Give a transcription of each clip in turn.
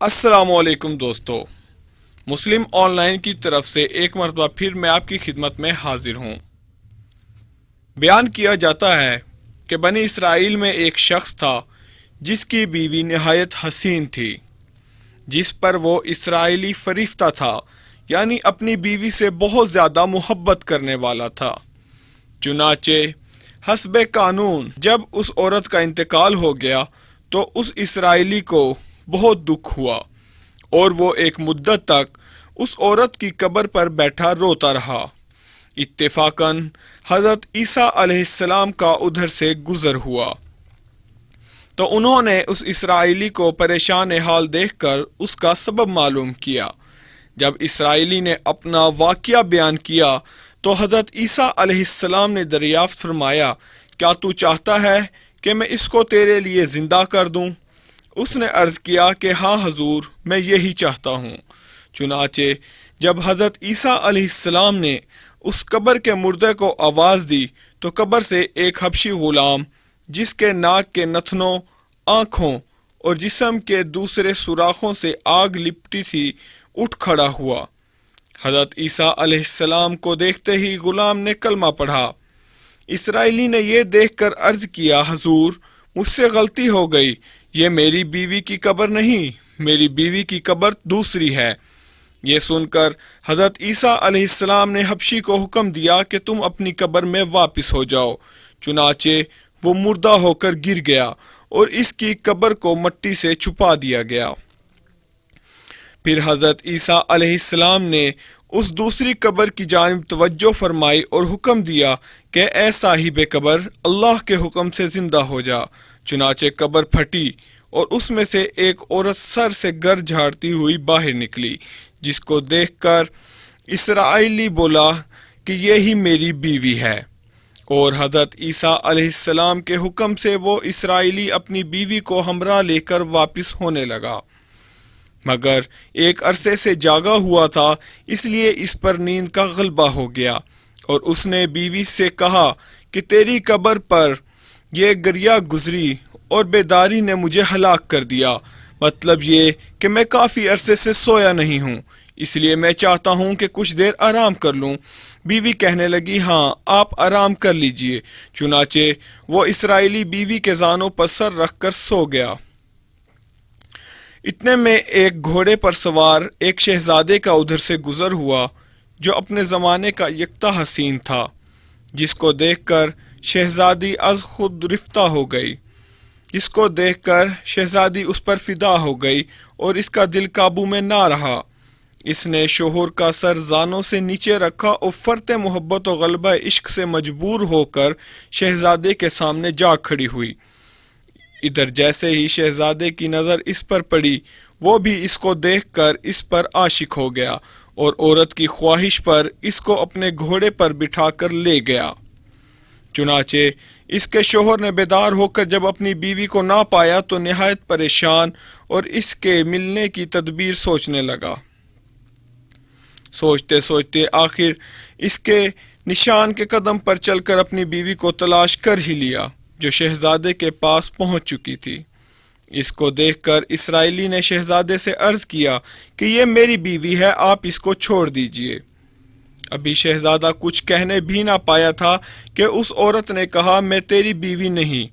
السلام علیکم دوستو، مسلم آن لائن کی طرف سے ایک مرتبہ پھر میں آپ کی خدمت میں حاضر ہوں۔ بیان کیا جاتا ہے کہ بنی اسرائیل میں ایک شخص تھا جس کی بیوی نہایت حسین تھی، جس پر وہ اسرائیلی فریفتہ تھا، یعنی اپنی بیوی سے بہت زیادہ محبت کرنے والا تھا۔ چنانچہ حسب قانون جب اس عورت کا انتقال ہو گیا تو اس اسرائیلی کو بہت دکھ ہوا اور وہ ایک مدت تک اس عورت کی قبر پر بیٹھا روتا رہا۔ اتفاقاً حضرت عیسیٰ علیہ السلام کا ادھر سے گزر ہوا تو انہوں نے اس اسرائیلی کو پریشان حال دیکھ کر اس کا سبب معلوم کیا۔ جب اسرائیلی نے اپنا واقعہ بیان کیا تو حضرت عیسیٰ علیہ السلام نے دریافت فرمایا، کیا تو چاہتا ہے کہ میں اس کو تیرے لیے زندہ کر دوں؟ اس نے عرض کیا کہ ہاں حضور، میں یہی چاہتا ہوں۔ چنانچہ جب حضرت عیسیٰ علیہ السلام نے اس قبر کے مردے کو آواز دی تو قبر سے ایک حبشی غلام جس کے ناک کے نتنوں، آنکھوں اور جسم کے دوسرے سوراخوں سے آگ لپٹی تھی اٹھ کھڑا ہوا۔ حضرت عیسیٰ علیہ السلام کو دیکھتے ہی غلام نے کلمہ پڑھا۔ اسرائیلی نے یہ دیکھ کر عرض کیا، حضور مجھ سے غلطی ہو گئی، یہ میری بیوی کی قبر نہیں، میری بیوی کی قبر دوسری ہے۔ یہ سن کر حضرت عیسیٰ علیہ السلام نے حبشی کو حکم دیا کہ تم اپنی قبر میں واپس ہو جاؤ۔ چنانچہ وہ مردہ ہو کر گر گیا اور اس کی قبر کو مٹی سے چھپا دیا گیا۔ پھر حضرت عیسیٰ علیہ السلام نے اس دوسری قبر کی جانب توجہ فرمائی اور حکم دیا کہ اے صاحب قبر، اللہ کے حکم سے زندہ ہو جا۔ چنانچہ قبر پھٹی اور اس میں سے ایک عورت سر سے گر جھاڑتی ہوئی باہر نکلی، جس کو دیکھ کر اسرائیلی بولا کہ یہی میری بیوی ہے، اور حضرت عیسیٰ علیہ السلام کے حکم سے وہ اسرائیلی اپنی بیوی کو ہمراہ لے کر واپس ہونے لگا، مگر ایک عرصے سے جاگا ہوا تھا، اس لیے اس پر نیند کا غلبہ ہو گیا، اور اس نے بیوی سے کہا کہ تیری قبر پر یہ گریا گزری اور بیداری نے مجھے ہلاک کر دیا، مطلب یہ کہ میں کافی عرصے سے سویا نہیں ہوں، اس لیے میں چاہتا ہوں کہ کچھ دیر آرام کر لوں۔ بیوی کہنے لگی، ہاں آپ آرام کر لیجئے۔ چنانچہ وہ اسرائیلی بیوی کے زانوں پر سر رکھ کر سو گیا۔ اتنے میں ایک گھوڑے پر سوار ایک شہزادے کا ادھر سے گزر ہوا جو اپنے زمانے کا یکتا حسین تھا، جس کو دیکھ کر شہزادی از خود رفتہ ہو گئی۔ جس کو دیکھ کر شہزادی اس پر فدا ہو گئی اور اس کا دل قابو میں نہ رہا۔ اس نے شوہر کا سر زانوں سے نیچے رکھا اور فرط محبت و غلبہ عشق سے مجبور ہو کر شہزادے کے سامنے جا کھڑی ہوئی۔ ادھر جیسے ہی شہزادے کی نظر اس پر پڑی، وہ بھی اس کو دیکھ کر اس پر عاشق ہو گیا اور عورت کی خواہش پر اس کو اپنے گھوڑے پر بٹھا کر لے گیا۔ چنانچہ اس کے شوہر نے بیدار ہو کر جب اپنی بیوی کو نہ پایا تو نہایت پریشان اور اس کے ملنے کی تدبیر سوچنے لگا۔ سوچتے سوچتے آخر اس کے نشان کے قدم پر چل کر اپنی بیوی کو تلاش کر ہی لیا، جو شہزادے کے پاس پہنچ چکی تھی۔ اس کو دیکھ کر اسرائیلی نے شہزادے سے عرض کیا کہ یہ میری بیوی ہے، آپ اس کو چھوڑ دیجئے۔ ابھی شہزادہ کچھ کہنے بھی نہ پایا تھا کہ اس عورت نے کہا، میں تیری بیوی نہیں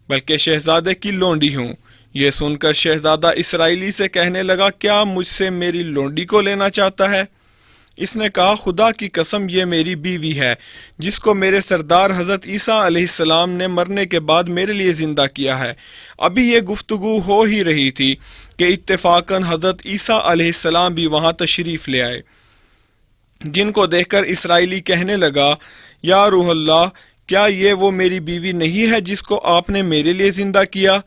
بلکہ شہزادے کی لونڈی ہوں۔ یہ سن کر شہزادہ اسرائیلی سے کہنے لگا، کیا مجھ سے میری لونڈی کو لینا چاہتا ہے؟ اس نے کہا، خدا کی قسم یہ میری بیوی ہے جس کو میرے سردار حضرت عیسیٰ علیہ السلام نے مرنے کے بعد میرے لیے زندہ کیا ہے۔ ابھی یہ گفتگو ہو ہی رہی تھی کہ اتفاقاً حضرت عیسیٰ علیہ السلام بھی وہاں تشریف لے آئے، جن کو دیکھ کر اسرائیلی کہنے لگا، یا روح اللہ، کیا یہ وہ میری بیوی نہیں ہے جس کو آپ نے میرے لیے زندہ کیا؟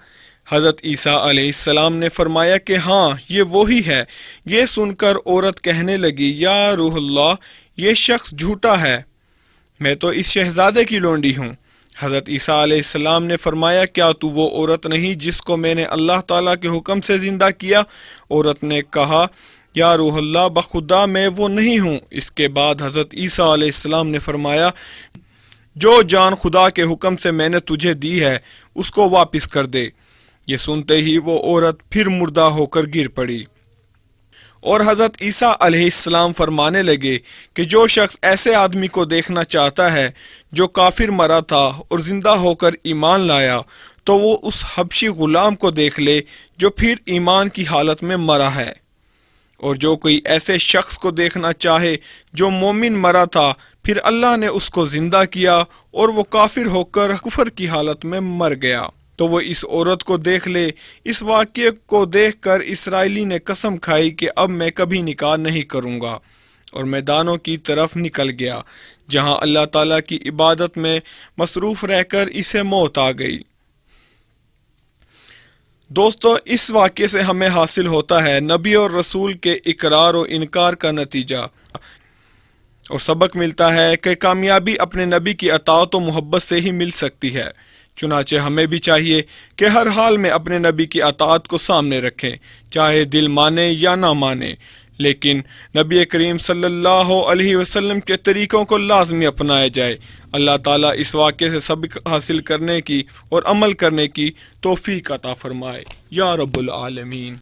حضرت عیسیٰ علیہ السلام نے فرمایا کہ ہاں یہ وہی ہے۔ یہ سن کر عورت کہنے لگی، یا روح اللہ، یہ شخص جھوٹا ہے، میں تو اس شہزادے کی لونڈی ہوں۔ حضرت عیسیٰ علیہ السلام نے فرمایا، کیا تو وہ عورت نہیں جس کو میں نے اللہ تعالیٰ کے حکم سے زندہ کیا؟ عورت نے کہا، یا روح اللہ، بخدا میں وہ نہیں ہوں۔ اس کے بعد حضرت عیسیٰ علیہ السلام نے فرمایا، جو جان خدا کے حکم سے میں نے تجھے دی ہے اس کو واپس کر دے۔ یہ سنتے ہی وہ عورت پھر مردہ ہو کر گر پڑی۔ اور حضرت عیسیٰ علیہ السلام فرمانے لگے کہ جو شخص ایسے آدمی کو دیکھنا چاہتا ہے جو کافر مرا تھا اور زندہ ہو کر ایمان لایا، تو وہ اس حبشی غلام کو دیکھ لے جو پھر ایمان کی حالت میں مرا ہے۔ اور جو کوئی ایسے شخص کو دیکھنا چاہے جو مومن مرا تھا پھر اللہ نے اس کو زندہ کیا اور وہ کافر ہو کر کفر کی حالت میں مر گیا، تو وہ اس عورت کو دیکھ لے۔ اس واقعے کو دیکھ کر اسرائیلی نے قسم کھائی کہ اب میں کبھی نکاح نہیں کروں گا، اور میدانوں کی طرف نکل گیا جہاں اللہ تعالیٰ کی عبادت میں مصروف رہ کر اسے موت آ گئی۔ دوستو، اس واقعے سے ہمیں حاصل ہوتا ہے نبی اور رسول کے اقرار و انکار کا نتیجہ، اور سبق ملتا ہے کہ کامیابی اپنے نبی کی اطاعت و محبت سے ہی مل سکتی ہے۔ چنانچہ ہمیں بھی چاہیے کہ ہر حال میں اپنے نبی کی اطاعت کو سامنے رکھیں، چاہے دل مانے یا نہ مانے، لیکن نبی کریم صلی اللہ علیہ وسلم کے طریقوں کو لازمی اپنایا جائے۔ اللہ تعالیٰ اس واقعے سے سبق حاصل کرنے کی اور عمل کرنے کی توفیق عطا فرمائے، یا رب العالمین۔